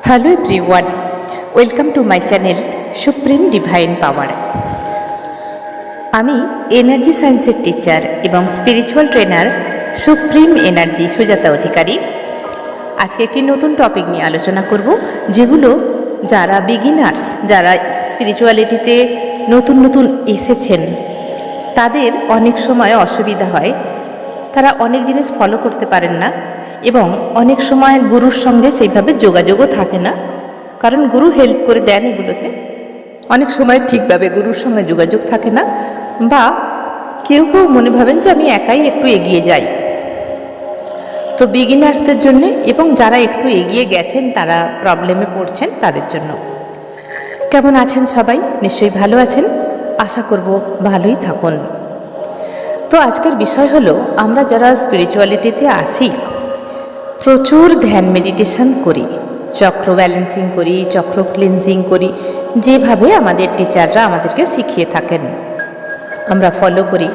Hello everyone, welcome to my channel supreme divine power. আমি energy সায়েন্সের teacher এবং spiritual trainer supreme energy Sujata Adhikari. আজকে একটি নতুন টপিক নিয়ে আলোচনা করব, যেগুলো যারা বিগিনার্স, যারা স্পিরিচুয়ালিটিতে নতুন নতুন এসেছেন, তাদের অনেক সময় অসুবিধা হয়। তারা অনেক জিনিস ফলো করতে পারেন না এবং অনেক সময় গুরুর সঙ্গে সেইভাবে যোগাযোগও থাকে না, কারণ গুরু হেল্প করে দেন এগুলোতে। অনেক সময় ঠিকভাবে গুরুর সঙ্গে যোগাযোগ থাকে না, বা কেউ কেউ মনে ভাবেন যে আমি একাই একটু এগিয়ে যাই। তো বিগিনার্সদের জন্য এবং যারা একটু এগিয়ে গেছেন, তারা প্রবলেমে পড়ছেন, তাদের জন্য। কেমন আছেন সবাই? নিশ্চয়ই ভালো আছেন, আশা করব ভালোই থাকুন। তো আজকের বিষয় হলো, আমরা যারা স্পিরিচুয়ালিটিতে আসি, প্রচুর ধ্যান মেডিটেশন করি, চক্র ব্যালেন্সিং করি, চক্র ক্লিনজিং করি, যেভাবে আমাদের টিচাররা আমাদেরকে শিখিয়ে থাকেন আমরা ফলো করি।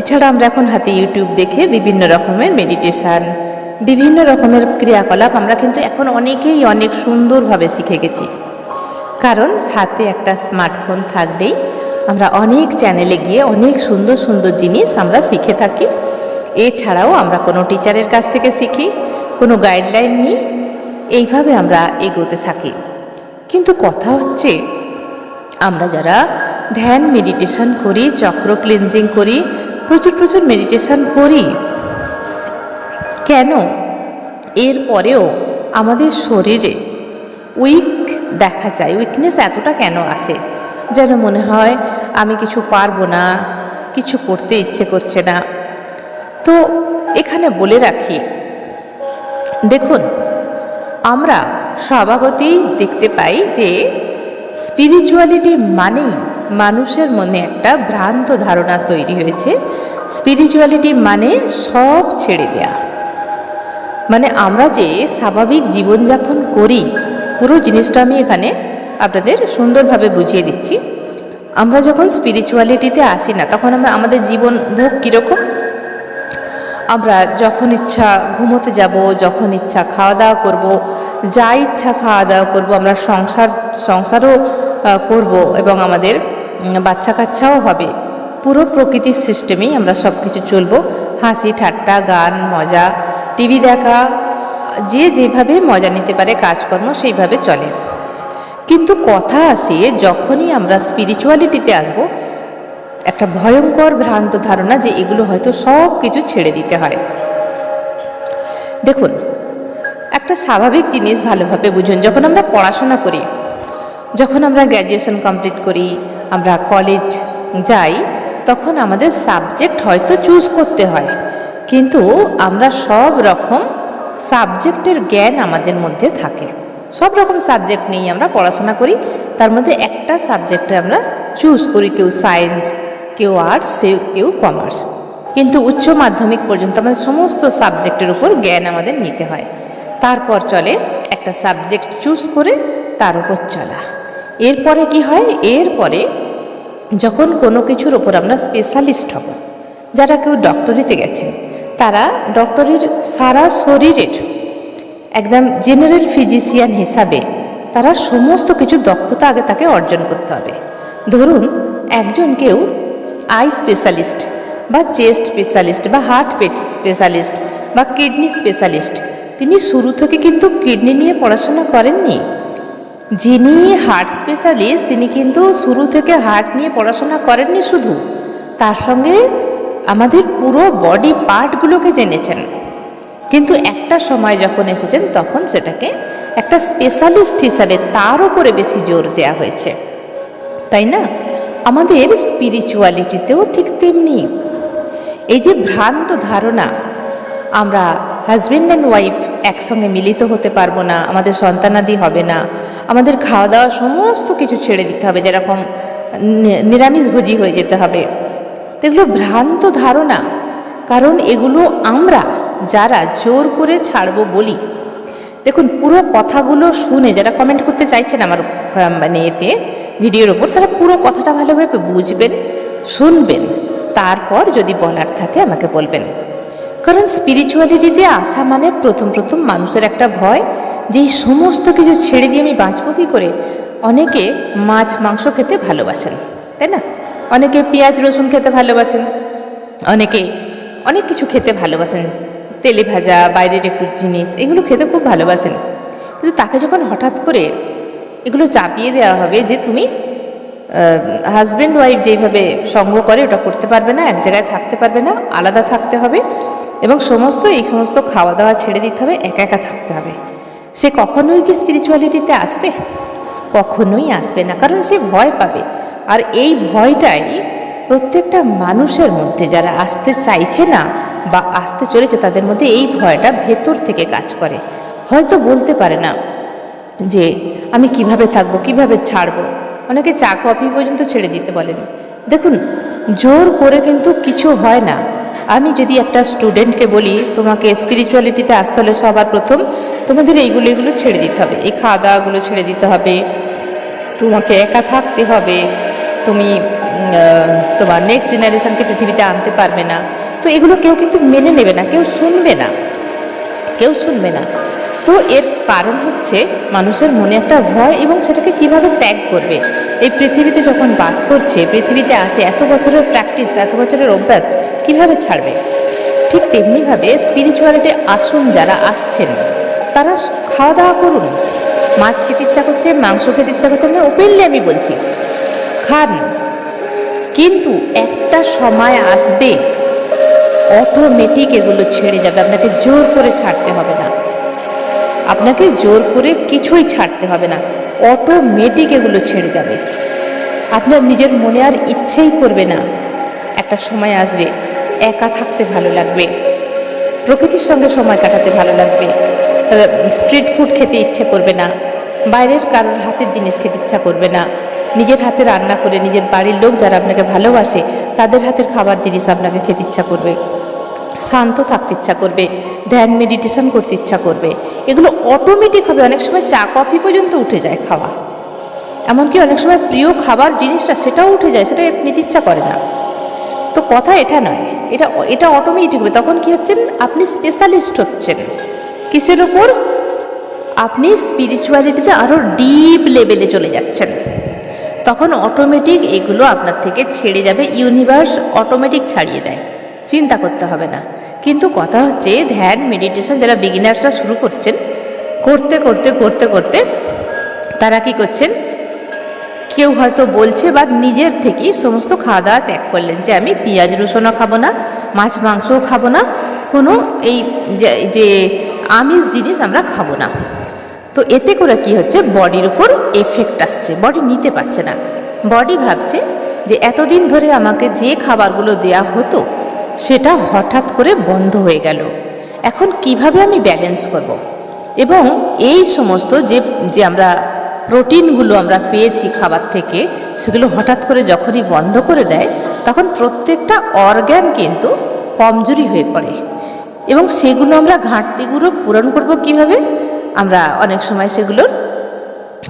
এছাড়া আমরা এখন হাতে ইউটিউব দেখে বিভিন্ন রকমের মেডিটেশান, বিভিন্ন রকমের ক্রিয়াকলাপ আমরা কিন্তু এখন অনেকেই অনেক সুন্দরভাবে শিখে গেছি, কারণ হাতে একটা স্মার্টফোন থাকলেই আমরা অনেক চ্যানেলে গিয়ে অনেক সুন্দর সুন্দর জিনিস আমরা শিখে থাকি। এছাড়াও আমরা কোনো টিচারের কাছ থেকে শিখি, কোনো গাইডলাইন নিই, এইভাবে আমরা এগোতে থাকি। কিন্তু কথা হচ্ছে, আমরা যারা ধ্যান মেডিটেশন করি, চক্র ক্লিনজিং করি, প্রচুর প্রচুর মেডিটেশন করি, কেন এর পরেও আমাদের শরীরে উইক দেখা যায়? উইকনেস এতটা কেন আসে? যেন মনে হয় আমি কিছু পারবো না, কিছু করতে ইচ্ছে করছে না। তো এখানে বলে রাখি, দেখুন, আমরা স্বভাবতই দেখতে পাই যে স্পিরিচুয়ালিটি মানেই মানুষের মনে একটা ভ্রান্ত ধারণা তৈরি হয়েছে। স্পিরিচুয়ালিটি মানে সব ছেড়ে দেয়া, মানে আমরা যে স্বাভাবিক জীবনযাপন করি, পুরো জিনিসটা আমি এখানে আপনাদের সুন্দরভাবে বুঝিয়ে দিচ্ছি। আমরা যখন স্পিরিচুয়ালিটিতে আসি না, তখন আমাদের জীবন ভোগ কীরকম? আমরা যখন ইচ্ছা ঘুমোতে যাব, যখন ইচ্ছা খাওয়া দাওয়া করব, যা ইচ্ছা খাওয়া দাওয়া করব, আমরা সংসারও করব এবং আমাদের বাচ্চা কাচ্চাও হবে। পুরো প্রকৃতির সিস্টেমেই আমরা সব কিছু চলবো। হাসি ঠাট্টা, গান, মজা, টিভি দেখা, যে যেভাবে মজা নিতে পারে, কাজকর্ম সেইভাবে চলে। কিন্তু কথা আসে, যখনই আমরা স্পিরিচুয়ালিটিতে আসব, একটা ভয়ঙ্কর ভ্রান্ত ধারণা যে এগুলো হয়তো সব কিছু ছেড়ে দিতে হয়। দেখুন, একটা স্বাভাবিক জিনিস ভালোভাবে বুঝুন। যখন আমরা পড়াশোনা করি, যখন আমরা গ্র্যাজুয়েশন কমপ্লিট করি, আমরা কলেজ যাই, তখন আমাদের সাবজেক্ট হয়তো চুজ করতে হয়, কিন্তু আমরা সব রকম সাবজেক্টের জ্ঞান আমাদের মধ্যে থাকে। সব রকম সাবজেক্ট নিয়ে আমরা পড়াশোনা করি, তার মধ্যে একটা সাবজেক্টে আমরা চুজ করি, কেউ সায়েন্স, কেউ আর্টস, কেউ কমার্স। কিন্তু উচ্চ মাধ্যমিক পর্যন্ত আমাদের সমস্ত সাবজেক্টের উপর জ্ঞান আমাদের নিতে হয়। তারপর চলে একটা সাবজেক্ট চুজ করে তার উপর চলা। এরপরে কি হয়? এরপরে যখন কোনো কিছুর ওপর আমরা স্পেশালিস্ট হব, যারা কেউ ডক্টরিতে গেছেন, তারা ডক্টরির সারা শরীরের একদম জেনারেল ফিজিশিয়ান হিসাবে তারা সমস্ত কিছু দক্ষতা আগে তাকে অর্জন করতে হবে। ধরুন, একজন কেউ আই স্পেশালিস্ট বা চেস্ট স্পেশালিস্ট বা হার্ট স্পেশালিস্ট বা কিডনি স্পেশালিস্ট, তিনি শুরু থেকে কিন্তু কিডনি নিয়ে পড়াশোনা করেননি। যিনি হার্ট স্পেশালিস্ট, তিনি কিন্তু শুরু থেকে হার্ট নিয়ে পড়াশোনা করেননি শুধু, তার সঙ্গে আমাদের পুরো বডি পার্টগুলোকে জেনেছেন। কিন্তু একটা সময় যখন এসেছেন, তখন সেটাকে একটা স্পেশালিস্ট হিসাবে তার উপরে বেশি জোর দেওয়া হয়েছে, তাই না? আমাদের স্পিরিচুয়ালিটিতেও ঠিক তেমনি। এই যে ভ্রান্ত ধারণা, আমরা হাজব্যান্ড অ্যান্ড ওয়াইফ একসঙ্গে মিলিত হতে পারবো না, আমাদের সন্তানাদি হবে না, আমাদের খাওয়া দাওয়া সমস্ত কিছু ছেড়ে দিতে হবে, যেরকম নিরামিষভোজী হয়ে যেতে হবে, এগুলো ভ্রান্ত ধারণা। কারণ এগুলো আমরা যারা জোর করে ছাড়বো বলি, দেখুন, পুরো কথাগুলো শুনে যারা কমেন্ট করতে চাইছেন আমার এতে ভিডিওর ওপর, তারা পুরো কথাটা ভালোভাবে বুঝবেন, শুনবেন, তারপর যদি বলার থাকে আমাকে বলবেন। কারণ স্পিরিচুয়ালিটিতে আসা মানে প্রথম প্রথম মানুষের একটা ভয় যে এই সমস্ত কিছু ছেড়ে দিয়ে আমি বাঁচবো কী করে। অনেকে মাছ মাংস খেতে ভালোবাসেন, তাই না? অনেকে পেঁয়াজ রসুন খেতে ভালোবাসেন, অনেকে অনেক কিছু খেতে ভালোবাসেন, তেলে ভাজা বাইরের একটু জিনিস এগুলো খেতে খুব ভালোবাসেন। কিন্তু তাকে যখন হঠাৎ করে এগুলো চাপিয়ে দেওয়া হবে যে তুমি হাজব্যান্ড ওয়াইফ যেইভাবে সঙ্গ করে ওটা করতে পারবে না, এক জায়গায় থাকতে পারবে না, আলাদা থাকতে হবে এবং এই সমস্ত খাওয়া দাওয়া ছেড়ে দিতে হবে, একা একা থাকতে হবে, সে কখনোই কি স্পিরিচুয়ালিটিতে আসবে? কখনোই আসবে না, কারণ সে ভয় পাবে। আর এই ভয়টাই প্রত্যেকটা মানুষের মধ্যে, যারা আসতে চাইছে না বা আসতে চলেছে তাদের মধ্যে এই ভয়টা ভেতর থেকে কাজ করে। হয়তো বলতে পারে না যে আমি কিভাবে থাকবো, কিভাবে ছাড়বো। অনেকে চা কফি পর্যন্ত ছেড়ে দিতে বলেন। দেখুন, জোর করে কিন্তু কিছু হয় না। আমি যদি একটা স্টুডেন্টকে বলি তোমাকে স্পিরিচুয়ালিটিতে আসতে হলে সবার প্রথম তোমাদের এইগুলো ছেড়ে দিতে হবে, এই খাওয়া দাওয়াগুলো ছেড়ে দিতে হবে, তোমাকে একা থাকতে হবে, তুমি তোমার নেক্সট জেনারেশনকে পৃথিবীতে আনতে পারবে না, তো এগুলো কেউ কিন্তু মেনে নেবে না, কেউ শুনবে না। তো এর কারণ হচ্ছে মানুষের মনে একটা ভয়, এবং সেটাকে কিভাবে ত্যাগ করবে। এই পৃথিবীতে যখন বাস করছে, পৃথিবীতে আছে, এত বছরের প্র্যাকটিস, এত বছরের অভ্যাস, কিভাবে ছাড়বে? ঠিক তেমনিভাবে স্পিরিচুয়ালিটি আসুন, যারা আসছেন তারা খাওয়া দাওয়া করুন। মাছ খেতে ইচ্ছা করছে, মাংস খেতে ইচ্ছা করছে, আপনার ওপেনলি আমি বলছি খান, কিন্তু একটা সময় আসবে অটোমেটিক এগুলো ছেড়ে যাবে। আপনাকে জোর করে ছাড়তে হবে না, আপনাকে জোর করে কিছুই ছাড়তে হবে না, অটোমেটিক এগুলো ছেড়ে যাবে। আপনার নিজের মনে আর ইচ্ছেই করবে না। একটা সময় আসবে একা থাকতে ভালো লাগবে, প্রকৃতির সঙ্গে সময় কাটাতে ভালো লাগবে, স্ট্রিট ফুড খেতে ইচ্ছে করবে না, বাইরের কারোর হাতের জিনিস খেতে ইচ্ছা করবে না, নিজের হাতে রান্না করে নিজের বাড়ির লোক যারা আপনাকে ভালোবাসে তাদের হাতের খাবার জিনিস আপনাকে খেতে ইচ্ছা করবে, শান্ত থাকতে ইচ্ছা করবে, ধ্যান মেডিটেশন করতে ইচ্ছা করবে। এগুলো অটোমেটিক হবে। অনেক সময় চা কফি পর্যন্ত উঠে যায় খাওয়া, এমনকি অনেক সময় প্রিয় খাবার জিনিসটা সেটাও উঠে যায়, সেটা নিতে ইচ্ছা করে না। তো কথা এটা নয়, এটা অটোমেটিক হবে। তখন কি হচ্ছেন? আপনি স্পেশালিস্ট হচ্ছেন কিসের ওপর? আপনি স্পিরিচুয়ালিটিতে আরও ডিপ লেভেলে চলে যাচ্ছেন। তখন অটোমেটিক এগুলো আপনার থেকে ছেড়ে যাবে, ইউনিভার্স অটোমেটিক ছাড়িয়ে দেয়, চিন্তা করতে হবে না। কিন্তু কথা হচ্ছে ধ্যান মেডিটেশন যারা বিগিনার্সরা শুরু করছেন, করতে করতে করতে করতে তারা কি করছেন? কেউ হয়তো বলছে বা নিজের থেকেই সমস্ত খাওয়া দাওয়া ত্যাগ করলেন, যে আমি পেঁয়াজ রসুনও খাবো না, মাছ মাংসও খাবো না, কোনো এই যে আমিষ জিনিস আমরা খাবো না। তো এতে করে কি হচ্ছে? বডির উপর এফেক্ট আসছে, বডি নিতে পারছে না। বডি ভাবছে যে এতদিন ধরে আমাকে যে খাবারগুলো দেয়া হতো সেটা হঠাৎ করে বন্ধ হয়ে গেল, এখন কিভাবে আমি ব্যালেন্স করব। এবং এই সমস্ত যে আমরা প্রোটিনগুলো আমরা পেয়েছি খাবার থেকে, সেগুলো হঠাৎ করে যখনই বন্ধ করে দেয় তখন প্রত্যেকটা অর্গ্যান কিন্তু কমজোরি হয়ে পড়ে, এবং সেগুলো আমরা ঘাটতিগুলো পূরণ করব কিভাবে? আমরা অনেক সময় সেগুলোর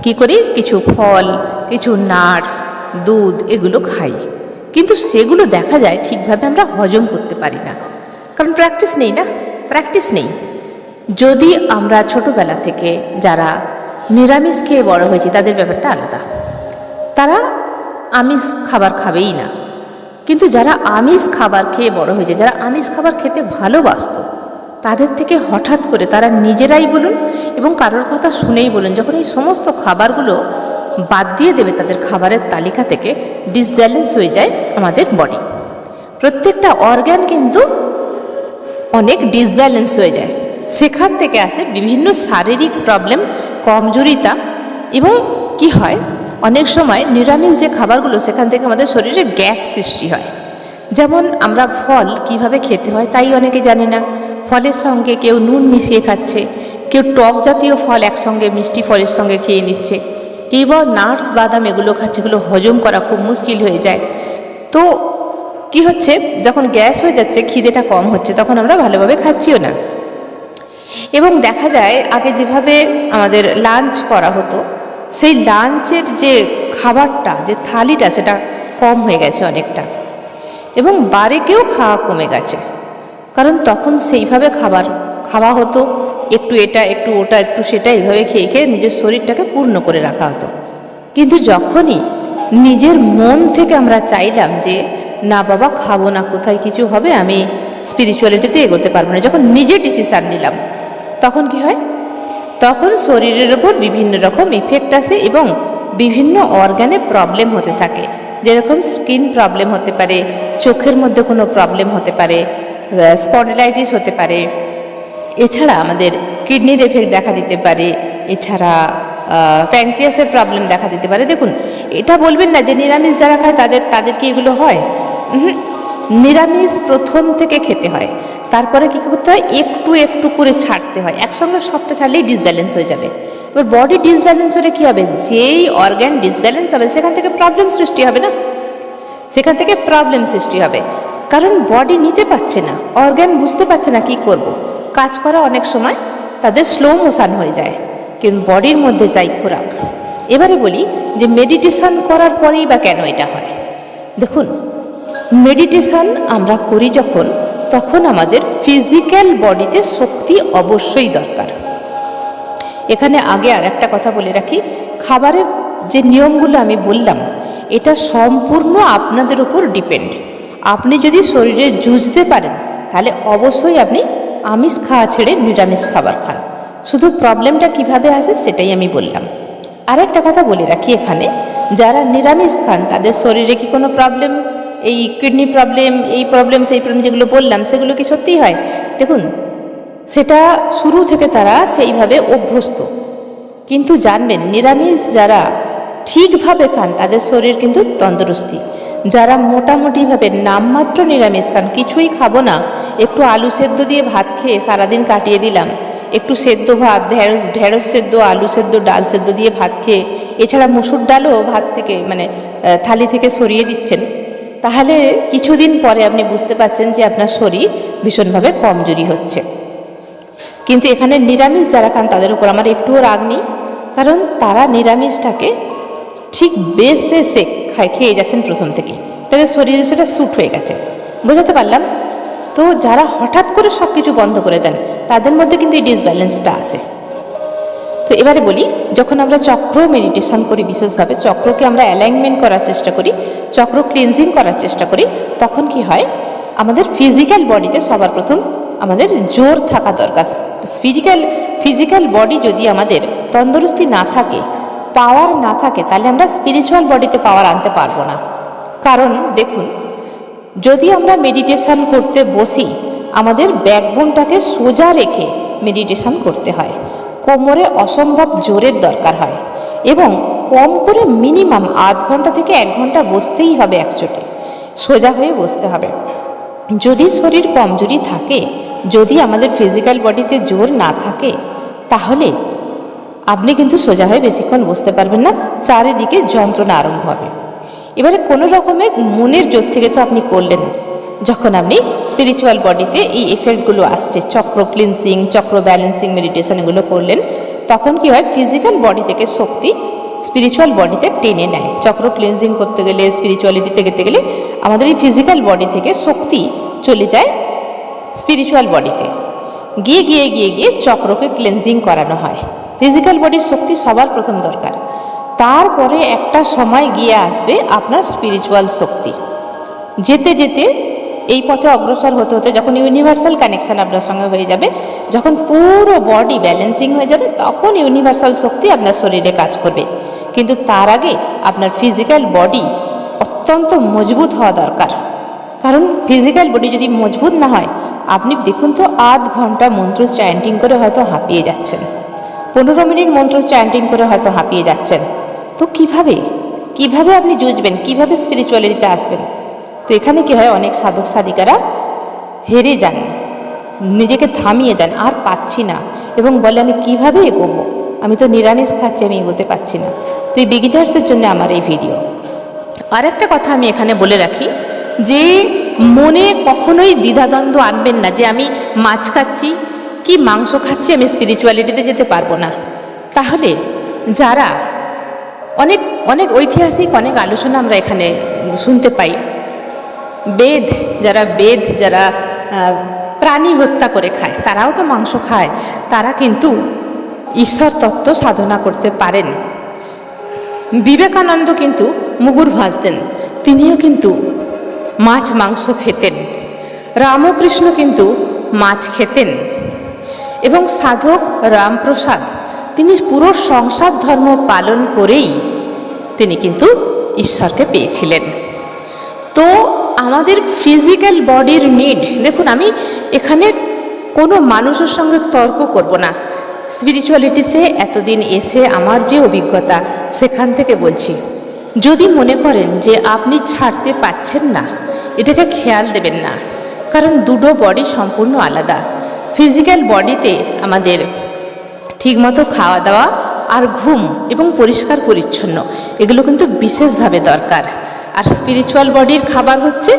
কি করি? কিছু ফল, কিছু নাটস, দুধ এগুলো খাই, কিন্তু সেগুলো দেখা যায় ঠিকভাবে আমরা হজম করতে পারি না, কারণ প্র্যাকটিস নেই। যদি আমরা ছোটোবেলা থেকে যারা নিরামিষ খেয়ে বড় হয়েছি তাদের ব্যাপারটা আলাদা, তারা আমিষ খাবার খাবেই না। কিন্তু যারা আমিষ খাবার খেয়ে বড় হয়েছে, যারা আমিষ খাবার খেতে ভালোবাসত, তাদের থেকে হঠাৎ করে তারা নিজেরাই বলুন এবং কারোর কথা শুনেই বলুন, যখন এই সমস্ত খাবারগুলো বাদ দিয়ে দেবে তাদের খাবারের তালিকা থেকে, ডিসব্যালেন্স হয়ে যায় আমাদের বডি। প্রত্যেকটা অর্গ্যান কিন্তু অনেক ডিসব্যালেন্স হয়ে যায়, সেখান থেকে আসে বিভিন্ন শারীরিক প্রবলেম, কমজোরিতা, এবং কি হয় অনেক সময় নিরামিষ যে খাবারগুলো সেখান থেকে আমাদের শরীরে গ্যাস সৃষ্টি হয়। যেমন আমরা ফল কিভাবে খেতে হয় তাই অনেকে জানে না, ফলের সঙ্গে কেউ নুন মিশিয়ে খাচ্ছে, কেউ টক জাতীয় ফল একসঙ্গে মিষ্টি ফলের সঙ্গে খেয়ে নিচ্ছে, কেউ বা নাটস বাদাম এগুলো খাচ্ছে, এগুলো হজম করা খুব মুশকিল হয়ে যায়। তো কি হচ্ছে? যখন গ্যাস হয়ে যাচ্ছে, খিদেটা কম হচ্ছে, তখন আমরা ভালোভাবে খাচ্ছিও না। এবং দেখা যায় আগে যেভাবে আমাদের লাঞ্চ করা হতো, সেই লাঞ্চের যে খাবারটা, যে থালিটা, সেটা কম হয়ে গেছে অনেকটা, এবং বারেকেও খাওয়া কমে গেছে, কারণ তখন সেইভাবে খাবার খাওয়া হতো, একটু এটা একটু ওটা একটু সেটা এইভাবে খেয়ে খেয়ে নিজের শরীরটাকে পূর্ণ করে রাখা হতো। কিন্তু যখনই নিজের মন থেকে আমরা চাইলাম যে না বাবা খাবো না, কোথায় কিছু হবে, আমি স্পিরিচুয়ালিটিতে এগোতে পারবো না, যখন নিজে ডিসিশান নিলাম, তখন কি হয়? তখন শরীরের ওপর বিভিন্ন রকম ইফেক্ট আসে এবং বিভিন্ন অর্গানে প্রবলেম হতে থাকে। যেরকম স্কিন প্রবলেম হতে পারে, চোখের মধ্যে কোনো প্রবলেম হতে পারে, স্পন্ডিলাইটিস হতে পারে, এছাড়া আমাদের কিডনির এফেক্ট দেখা দিতে পারে, এছাড়া প্যানক্রিয়াসের প্রবলেম দেখা দিতে পারে। দেখুন, এটা বলবেন না যে নিরামিষ যারা খায় তাদের কি এগুলো হয়? নিরামিষ প্রথম থেকে খেতে হয়, তারপরে কী করতে হয়, একটু একটু করে ছাড়তে হয়। একসঙ্গে সবটা ছাড়লেই ডিসব্যালেন্স হয়ে যাবে। এবার বডি ডিসব্যালেন্স হলে কী হবে? যেই অর্গ্যান ডিসব্যালেন্স হবে সেখান থেকে প্রবলেম সৃষ্টি হবে না? সেখান থেকে প্রবলেম সৃষ্টি হবে, কারণ বডি নিতে পারছে না, অর্গ্যান বুঝতে পারছে না কী করব। কাজ করা অনেক সময় তাদের স্লো মোশন হয়ে যায়, কিন্তু বডির মধ্যে চাই খোরাক। এবারে বলি যে মেডিটেশন করার পরেই বা কেন এটা হয়। দেখুন, মেডিটেশন আমরা করি যখন, তখন আমাদের ফিজিক্যাল বডিতে শক্তি অবশ্যই দরকার। এখানে আগে আর একটা কথা বলে রাখি, খাবারের যে নিয়মগুলো আমি বললাম, এটা সম্পূর্ণ আপনাদের উপর ডিপেন্ড। আপনি যদি শরীরে জুঝতে পারেন, তাহলে অবশ্যই আপনি আমিষ খাওয়া ছেড়ে নিরামিষ খাবার খান। শুধু প্রবলেমটা কিভাবে আসে সেটাই আমি বললাম। আর একটা কথা বলে রাখি এখানে, যারা নিরামিষ খান তাদের শরীরে কি কোনো প্রবলেম, এই কিডনি প্রবলেম, এই প্রবলেম সেই প্রবলেম যেগুলো বললাম, সেগুলো কি সত্যিই হয়? দেখুন, সেটা শুরু থেকে তারা সেইভাবে অভ্যস্ত। কিন্তু জানবেন, নিরামিষ যারা ঠিকভাবে খান তাদের শরীর কিন্তু তন্দুরস্তি। যারা মোটামুটিভাবে নামমাত্র নিরামিষ খান, কিছুই খাবো না, একটু আলু সেদ্ধ দিয়ে ভাত খেয়ে সারাদিন কাটিয়ে দিলাম, একটু সেদ্ধ ভাত, ঢেঁড়স সেদ্ধ, আলু সেদ্ধ, ডাল সেদ্ধ দিয়ে ভাত খেয়ে, এছাড়া মুসুর ডালও ভাত থেকে থালি থেকে সরিয়ে দিচ্ছেন, তাহলে কিছুদিন পরে আপনি বুঝতে পারছেন যে আপনার শরীর ভীষণভাবে কমজোরি হচ্ছে। কিন্তু এখানে নিরামিষ যারা খান তাদের উপর আমার একটুও রাগ নেই, কারণ তারা নিরামিষটাকে ঠিক বেসে খেয়ে যাচ্ছেন প্রথম থেকেই, তাদের শরীরে সেটা স্যুট হয়ে গেছে। বোঝাতে পারলাম তো? যারা হঠাৎ করে সব কিছু বন্ধ করে দেন তাদের মধ্যে কিন্তু এই ডিসব্যালেন্সটা আসে। তো এবারে বলি, যখন আমরা চক্র মেডিটেশন করি, বিশেষভাবে চক্রকে আমরা অ্যালাইনমেন্ট করার চেষ্টা করি, চক্র ক্লিনজিং করার চেষ্টা করি, তখন কি হয়? আমাদের ফিজিক্যাল বডিতে সবার প্রথম আমাদের জোর থাকা দরকার। ফিজিক্যাল বডি যদি আমাদের তন্দুরস্তি না থাকে, পাওয়ার না থাকে, তাহলে আমরা স্পিরিচুয়াল বডিতে পাওয়ার আনতে পারবো না। কারণ দেখুন, যদি আমরা মেডিটেশন করতে বসি, আমাদের ব্যাকবোনটাকে সোজা রেখে মেডিটেশন করতে হয়, কোমরে অসম্ভব জোরের দরকার হয়, এবং কম করে মিনিমাম আধ ঘন্টা থেকে 1 ঘন্টা বসতেই হবে একচোটে, সোজা হয়ে বসতে হবে। যদি শরীর কমজোরি থাকে, যদি আমাদের ফিজিক্যাল বডিতে জোর না থাকে, তাহলে আপনি কিন্তু সোজা হয়ে বেশিক্ষণ বসতে পারবেন না, চারিদিকে যন্ত্রণা আরম্ভ হবে। এবারে কোনো রকমের মনের জোর থেকে তো আপনি করলেন, যখন আপনি স্পিরিচুয়াল বডিতে এই এফেক্টগুলো আসছে, চক্র ক্লিনসিং, চক্র ব্যালেন্সিং মেডিটেশন এগুলো করলেন, তখন কি হয়? ফিজিক্যাল বডি থেকে শক্তি স্পিরিচুয়াল বডিতে টেনে নেয়। চক্র ক্লিনজিং করতে গেলে, স্পিরিচুয়ালিটিতে যেতে গেলে আমাদের এই ফিজিক্যাল বডি থেকে শক্তি চলে যায় স্পিরিচুয়াল বডিতে, গিয়ে গিয়ে গিয়ে গিয়ে চক্রকে ক্লিনজিং করানো হয়। ফিজিক্যাল বডির শক্তি সবার প্রথম দরকার, তারপরে একটা সময় গিয়ে আসবে আপনার স্পিরিচুয়াল শক্তি। যেতে যেতে এই পথে অগ্রসর হতে হতে যখন ইউনিভার্সাল কানেকশান আপনার সঙ্গে হয়ে যাবে, যখন পুরো বডি ব্যালেন্সিং হয়ে যাবে, তখন ইউনিভার্সাল শক্তি আপনার শরীরে কাজ করবে। কিন্তু তার আগে আপনার ফিজিক্যাল বডি অত্যন্ত মজবুত হওয়া দরকার। কারণ ফিজিক্যাল বডি যদি মজবুত না হয়, আপনি দেখুন তো আধ ঘন্টা মন্ত্র চ্যান্টিং করে হয়তো হাঁপিয়ে যাচ্ছেন, 15 মিনিট মন্ত্র চ্যান্টিং করে হয়তো হাঁপিয়ে যাচ্ছেন, তো কিভাবে আপনি জুঝবেন, কিভাবে স্পিরিচুয়ালিটিতে আসবেন? তো এখানে কি হয়, অনেক সাধক সাধিকারা হেরে যান, নিজেকে থামিয়ে দেন, আর পাচ্ছি না, এবং বলে আমি কিভাবে এগোবো, আমি তো নিরামিষ খাচ্ছি, আমি এগোতে পারছি না। তো এই বিগিনার্সদের জন্য আমার এই ভিডিও। আর একটা কথা আমি এখানে বলে রাখি, যে মনে কখনোই দ্বিধাদ্বন্দ্ব আনবেন না যে আমি মাছ খাচ্ছি কি মাংস খাচ্ছি, আমি স্পিরিচুয়ালিটিতে যেতে পারবো না। তাহলে যারা অনেক ঐতিহাসিক অনেক আলোচনা আমরা এখানে শুনতে পাই, যারা প্রাণী হত্যা করে খায়, তারাও তো মাংস খায়, তারা কিন্তু ঈশ্বর তত্ত্ব সাধনা করতে পারেন। বিবেকানন্দ কিন্তু মুগুর ভাজতেন, তিনিও কিন্তু মাছ মাংস খেতেন। রামকৃষ্ণ কিন্তু মাছ খেতেন। এবং সাধক রামপ্রসাদ তিনি পুরো সংসার ধর্ম পালন করেই তিনি কিন্তু ঈশ্বরকে পেয়েছিলেন। তো আমাদের ফিজিক্যাল বডির নিড, দেখুন আমি এখানে কোনো মানুষের সঙ্গে তর্ক করব না, স্পিরিচুয়ালিটিতে এতদিন এসে আমার যে অভিজ্ঞতা সেখান থেকে বলছি। যদি মনে করেন যে আপনি ছাড়তে পাচ্ছেন না, এটাকে খেয়াল দেবেন না, কারণ দুটো বডি সম্পূর্ণ আলাদা। ফিজিক্যাল বডিতে আমাদের ঠিকমতো খাওয়া দাওয়া আর ঘুম এবং পরিষ্কার পরিচ্ছন্ন এগুলো কিন্তু বিশেষভাবে দরকার। আর স্পিরিচুয়াল বডির খাবার হচ্ছে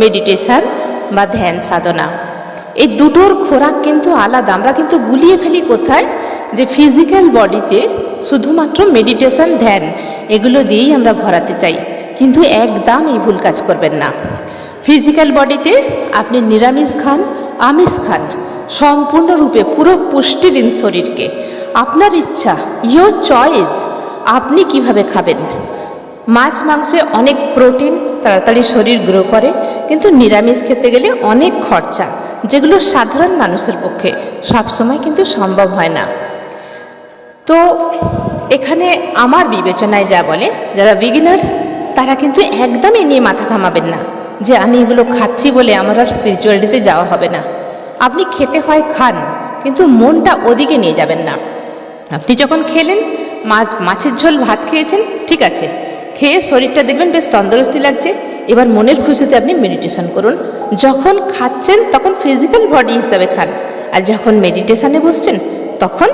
মেডিটেশন বা ধ্যান সাধনা। এই দুটোর খোরাক কিন্তু আলাদা। আমরা কিন্তু গুলিয়ে ফেলি কোথায়, যে ফিজিক্যাল বডিতে শুধুমাত্র মেডিটেশন ধ্যান এগুলো দিয়েই আমরা ভরাতে চাই, কিন্তু একদম এই ভুল কাজ করবেন না। ফিজিক্যাল বডিতে আপনি নিরামিষ খান, আমিষ খান, সম্পূর্ণরূপে পুরো পুষ্টি দিন শরীরকে। আপনার ইচ্ছা, ইয়োর চয়েস, আপনি কিভাবে খাবেন। মাছ মাংসে অনেক প্রোটিন, তাড়াতাড়ি শরীর গ্রো করে, কিন্তু নিরামিষ খেতে গেলে অনেক খরচা, যেগুলো সাধারণ মানুষের পক্ষে সবসময় কিন্তু সম্ভব হয় না। তো এখানে আমার বিবেচনায় যা বলে, যারা বিগিনার্স তারা কিন্তু একদমই নিয়ে মাথা ঘামাবেন না যে আমি এগুলো খাচ্ছি বলে আমার আর স্পিরিচুয়ালিটিতে যাওয়া হবে না। আপনি খেতে খান, কিন্তু মনটা ওদিকে নিয়ে যাবেন না। আপনি যখন খেলেন, মাছের ঝোল ভাত খেয়েছেন, ঠিক আছে, খেয়ে শরীরটা দেখবেন বেশ তন্দুরস্তি লাগছে, এবার মনের খুশিতে আপনি মেডিটেশন করুন। যখন খাচ্ছেন তখন ফিজিক্যাল বডি হিসাবে খান, আর যখন মেডিটেশানে বসছেন তখন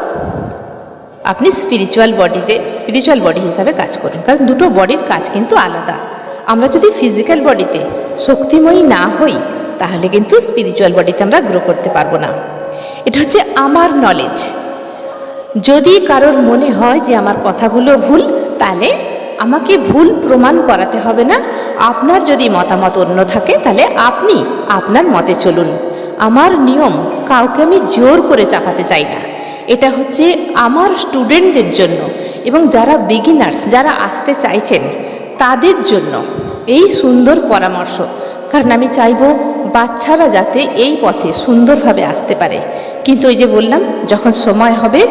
আপনি স্পিরিচুয়াল বডি হিসাবে কাজ করুন, কারণ দুটো বডির কাজ কিন্তু আলাদা। আমরা যদি ফিজিক্যাল বডিতে শক্তিময়ী না হই, তাহলে কিন্তু স্পিরিচুয়াল বডিতে আমরা গ্রো করতে পারবো না। এটা হচ্ছে আমার নলেজ। যদি কারোর মনে হয় যে আমার কথাগুলো ভুল, তাহলে আমাকে ভুল প্রমাণ করাতে হবে না। আপনার যদি মতামত অন্য থাকে, তাহলে আপনি আপনার মতে চলুন। আমার নিয়ম কাউকে আমি জোর করে চাপাতে চাই না। এটা হচ্ছে আমার স্টুডেন্টদের জন্য এবং যারা বিগিনার্স, যারা আসতে চাইছেন তাদের জন্য এই সুন্দর পরামর্শ। কারণ আমি চাইব বাচ্চারা যাতে এই পথে সুন্দরভাবে আসতে পারে। কিন্তু এই যে বললাম, যখন সময় হবে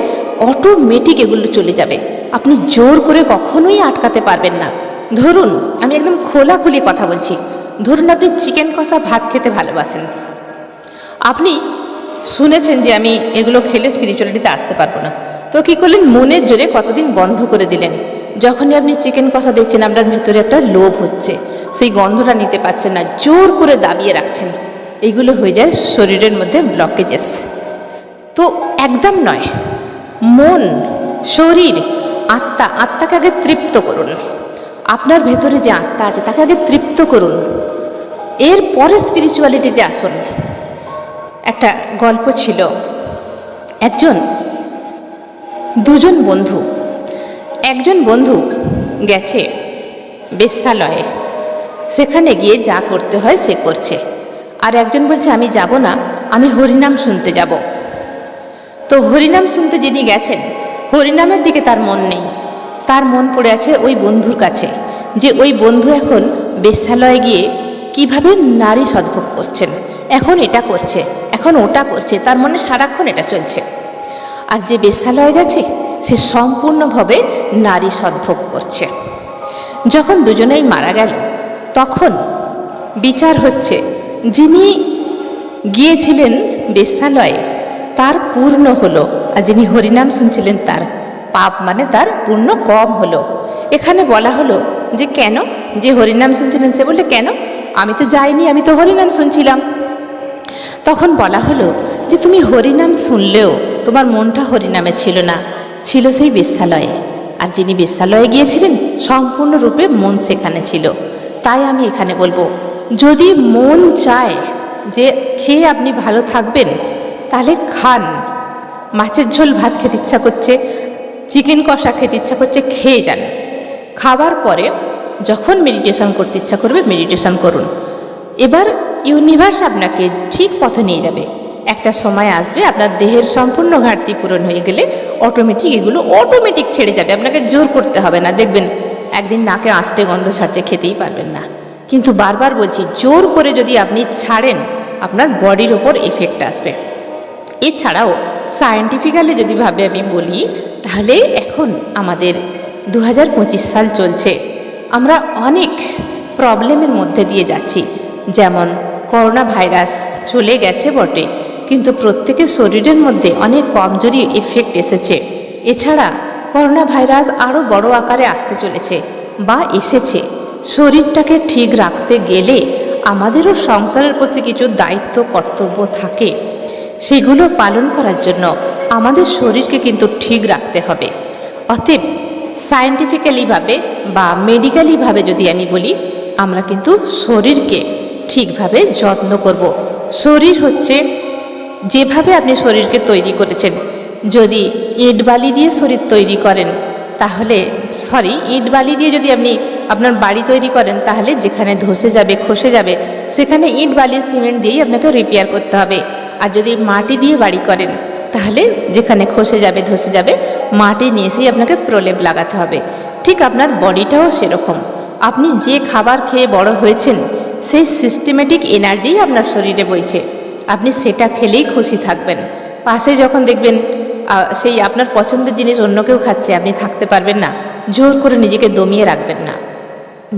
অটোমেটিক এগুলো চলে যাবে, আপনি জোর করে কখনোই আটকাতে পারবেন না। ধরুন, আমি একদম খোলাখুলি কথা বলছি, ধরুন আপনি চিকেন কষা ভাত খেতে ভালোবাসেন, আপনি শুনেছেন যে আমি এগুলো খেলে স্পিরিচুয়ালিটিতে আসতে পারবো না, তো কী করলেন, মনের জোরে কতদিন বন্ধ করে দিলেন। যখনই আপনি চিকেন কষা দেখছেন, আপনার ভেতরে একটা লোভ হচ্ছে, সেই গন্ধটা নিতে পারছেন না, জোর করে দাবিয়ে রাখছেন, এইগুলো হয়ে যায় শরীরের মধ্যে ব্লকেজেস। তো একদম নয়। মন, শরীর, আত্মাকে আগে তৃপ্ত করুন। আপনার ভেতরে যে আত্মা আছে তাকে আগে তৃপ্ত করুন, এরপরে স্পিরিচুয়ালিটিতে আসুন। একটা গল্প ছিল, দুজন বন্ধু, একজন বন্ধু গেছে বেশ্যালয়ে, সেখানে গিয়ে যা করতে হয় সে করছে, আর একজন বলছে আমি যাব না, আমি হরিনাম শুনতে যাব। তো হরিনাম শুনতে যিনি গেছেন, হরিনামের দিকে তার মন নেই, তার মন পড়ে আছে ওই বন্ধুর কাছে, যে ওই বন্ধু এখন বেশ্যালয়ে গিয়ে কিভাবে নারী সদ্ভোগ করছেন, এখন এটা করছে, এখন ওটা করছে, তার মনে সারাক্ষণ এটা চলছে। আর যে বেশ্যালয়ে গেছে সে সম্পূর্ণভাবে নারী সদ্ভোগ করছে। যখন দুজনেই মারা গেল, তখন বিচার হচ্ছে, যিনি গিয়েছিলেন বেশ্যালয়ে তার পূর্ণ হলো, আর যিনি হরিনাম শুনছিলেন তার পাপ মানে তার পুণ্য কম হলো। এখানে বলা হলো যে কেন, যে হরিনাম শুনছিলেন সে বললে কেন, আমি তো যাইনি, আমি তো হরিনাম শুনছিলাম। তখন বলা হলো যে তুমি হরিনাম শুনলেও তোমার মনটা হরিনামে ছিল না, ছিল সেই বেশ্যালয়ে। আর যিনি বেশ্যালয়ে গিয়েছিলেন সম্পূর্ণরূপে মন সেখানে ছিল। তাই আমি এখানে বলবো, যদি মন চায় যে খেয়ে আপনি ভালো থাকবেন, তাহলে খান। মাছের ঝোল ভাত খেতে ইচ্ছা করছে, চিকেন কষা খেতে ইচ্ছা করছে, খেয়ে যান। খাবার পরে যখন মেডিটেশন করতে ইচ্ছা করবে, মেডিটেশন করুন। এবার ইউনিভার্স আপনাকে ঠিক পথে নিয়ে যাবে। একটা সময় আসবে আপনার দেহের সম্পূর্ণ ঘাটতি পূরণ হয়ে গেলে এগুলো অটোমেটিক ছেড়ে যাবে, আপনাকে জোর করতে হবে না। দেখবেন একদিন নাকে আঁচটে গন্ধ ছাড়ছে, খেতেই পারবেন না। কিন্তু বারবার বলছি, জোর করে যদি আপনি ছাড়েন আপনার বডির ওপর এফেক্ট আসবে। এছাড়াও সায়েন্টিফিক্যালি যদি ভাবে আমি বলি, তাহলে এখন আমাদের 2025 সাল চলছে, আমরা অনেক প্রবলেমের মধ্যে দিয়ে যাচ্ছি। যেমন করোনা ভাইরাস চলে গেছে বটে, কিন্তু প্রত্যেকের শরীরের মধ্যে অনেক কমজোরি এফেক্ট এসেছে। এছাড়া করোনা ভাইরাস আরও বড় আকারে আসতে চলেছে বা এসেছে। শরীরটাকে ঠিক রাখতে গেলে আমাদেরও সংসারের প্রতি কিছু দায়িত্ব কর্তব্য থাকে, সেগুলো পালন করার জন্য আমাদের শরীরকে কিন্তু ঠিক রাখতে হবে। অতএব সায়েন্টিফিক্যালিভাবে বা মেডিকেলিভাবে যদি আমি বলি, আমরা কিন্তু শরীরকে ঠিকভাবে যত্ন করব। শরীর হচ্ছে, যেভাবে আপনি শরীরকে তৈরি করেছেন, যদি ইট বালি দিয়ে শরীর তৈরি করেন তাহলে ইট বালি দিয়ে যদি আপনি আপনার বাড়ি তৈরি করেন, তাহলে যেখানে ধসে যাবে খসে যাবে সেখানে ইট বালি সিমেন্ট দিয়েই আপনাকে রিপেয়ার করতে হবে। আর যদি মাটি দিয়ে বাড়ি করেন তাহলে যেখানে খসে যাবে ধসে যাবে মাটি নিয়ে এসেই আপনাকে প্রলেপ লাগাতে হবে। ঠিক আপনার বডিটাও সেরকম, আপনি যে খাবার খেয়ে বড় হয়েছেন সেই সিস্টেমেটিক এনার্জি আপনার শরীরে বইছে, আপনি সেটা খেলেই খুশি থাকবেন। পাশে যখন দেখবেন সেই আপনার পছন্দের জিনিস অন্য কেউ খাচ্ছে, আপনি থাকতে পারবেন না, জোর করে নিজেকে দমিয়ে রাখবেন না।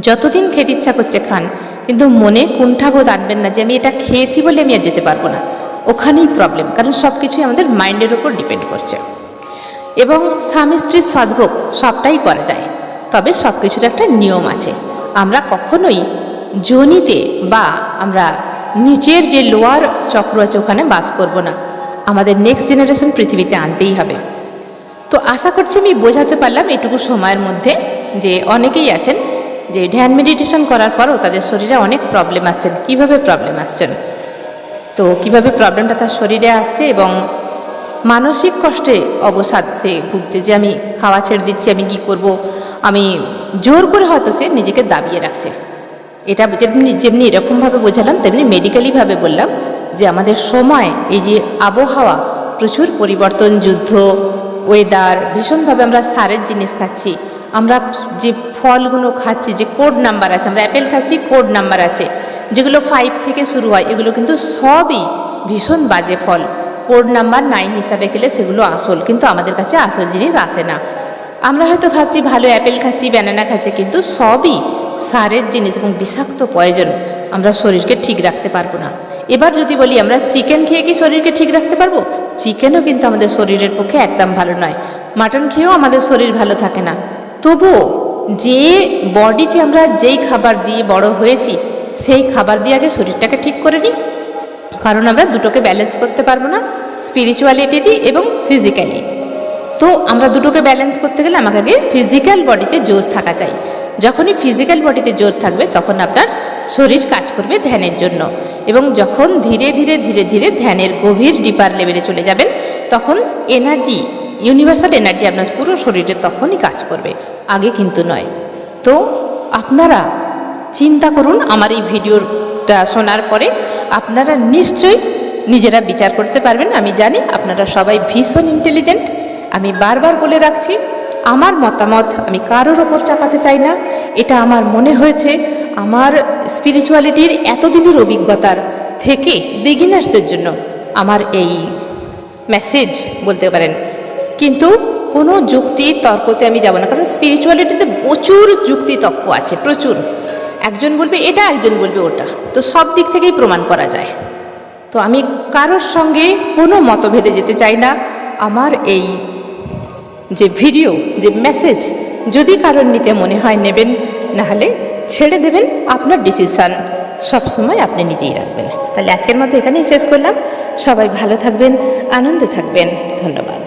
যতদিন খেতে ইচ্ছা করছে খান, কিন্তু মনে কুণ্ঠাবোধ আনবেন না যে আমি এটা খেয়েছি বলে আমি আর যেতে পারবো না। ওখানেই প্রবলেম, কারণ সব কিছুই আমাদের মাইন্ডের উপর ডিপেন্ড করছে। এবং স্বামী স্ত্রীর সদ্ভোগ সবটাই করা যায়, তবে সব কিছুর একটা নিয়ম আছে। আমরা কখনোই যোনিতে বা আমরা নিচের যে লোয়ার চক্র আছে ওখানে বাস করব না, আমাদের নেক্সট জেনারেশন পৃথিবীতে আনতেই হবে। তো আশা করছি আমি বোঝাতে পারলাম এটুকু সময়ের মধ্যে, যে অনেকেই আছেন যে ধ্যান মেডিটেশন করার পরও তাদের শরীরে অনেক প্রবলেম আসছেন। কিভাবে প্রবলেম আসছেন, তো কিভাবে প্রবলেমটা তার শরীরে আসছে এবং মানসিক কষ্টে অবসাদ সে ভুগছে, যে আমি খাওয়া ছেড়ে দিচ্ছি, আমি কি করব, আমি জোর করে হয়তো সে নিজেকে দাবিয়ে রাখছে। এটা যেমনি এরকমভাবে বোঝালাম, তেমনি মেডিকেলিভাবে বললাম যে আমাদের সময়, এই যে আবহাওয়া প্রচুর পরিবর্তন, যুদ্ধ, ওয়েদার, ভীষণভাবে আমরা সারের জিনিস খাচ্ছি, আমরা যে ফলগুলো খাচ্ছি যে কোড নাম্বার আছে, আমরা অ্যাপেল খাচ্ছি কোড নাম্বার আছে, যেগুলো 5 থেকে শুরু হয়, এগুলো কিন্তু সবই ভীষণ বাজে ফল। কোড নাম্বার 9 হিসাবে খেলে সেগুলো আসল, কিন্তু আমাদের কাছে আসল জিনিস আসে না। আমরা হয়তো ভাবছি ভালো অ্যাপেল খাচ্ছি, ব্যানানা খাচ্ছি, কিন্তু সবই সারের জিনিস এবং বিষাক্ত পয়জন। আমরা শরীরকে ঠিক রাখতে পারবো না। এবার যদি বলি আমরা চিকেন খেয়ে কি শরীরকে ঠিক রাখতে পারবো? চিকেনও কিন্তু আমাদের শরীরের পক্ষে একদম ভালো নয়, মাটন খেয়েও আমাদের শরীর ভালো থাকে না। তবুও যে বডিতে আমরা যেই খাবার দিয়ে বড় হয়েছি সেই খাবার দিয়ে আগে শরীরটাকে ঠিক করে নিই, কারণ আমরা দুটোকে ব্যালেন্স করতে পারবো না, স্পিরিচুয়ালিটি এবং ফিজিক্যালি। তো আমরা দুটোকে ব্যালেন্স করতে গেলে আমাকে আগে ফিজিক্যাল বডিতে জোর থাকা চাই। যখনই ফিজিক্যাল বডিতে জোর থাকবে তখন আপনার শরীর কাজ করবে ধ্যানের জন্য, এবং যখন ধীরে ধীরে ধীরে ধীরে ধ্যানের গভীর ডিপার লেভেলে চলে যাবেন তখন এনার্জি, ইউনিভার্সাল এনার্জি আপনার পুরো শরীরে তখনই কাজ করবে, আগে কিন্তু নয়। তো আপনারা চিন্তা করুন, আমার এই ভিডিওটা শোনার পরে আপনারা নিশ্চয়ই নিজেরা বিচার করতে পারবেন। আমি জানি আপনারা সবাই ভীষণ ইন্টেলিজেন্ট। আমি বারবার বলে রাখছি, আমার মতামত আমি কারোর ওপর চাপাতে চাই না। এটা আমার মনে হয়েছে আমার স্পিরিচুয়ালিটির এতদিনের অভিজ্ঞতার থেকে বিগিনার্সদের জন্য আমার এই মেসেজ বলতে পারেন। কিন্তু কোনো যুক্তি তর্কতে আমি যাব না, কারণ স্পিরিচুয়ালিটিতে প্রচুর যুক্তি তর্ক আছে, প্রচুর। একজন বলবে এটা, একজন বলবে ওটা, তো সব দিক থেকেই প্রমাণ করা যায়। তো আমি কারোর সঙ্গে কোনো মতভেদে যেতে চাই না। আমার এই যে ভিডিও, যে মেসেজ, যদি কারোর নিতে মনে হয় নেবেন, নাহলে ছেড়ে দেবেন। আপনার ডিসিশান সবসময় আপনি নিজেই রাখবেন। তাহলে আজকের মতো এখানেই শেষ করলাম। সবাই ভালো থাকবেন, আনন্দে থাকবেন। ধন্যবাদ।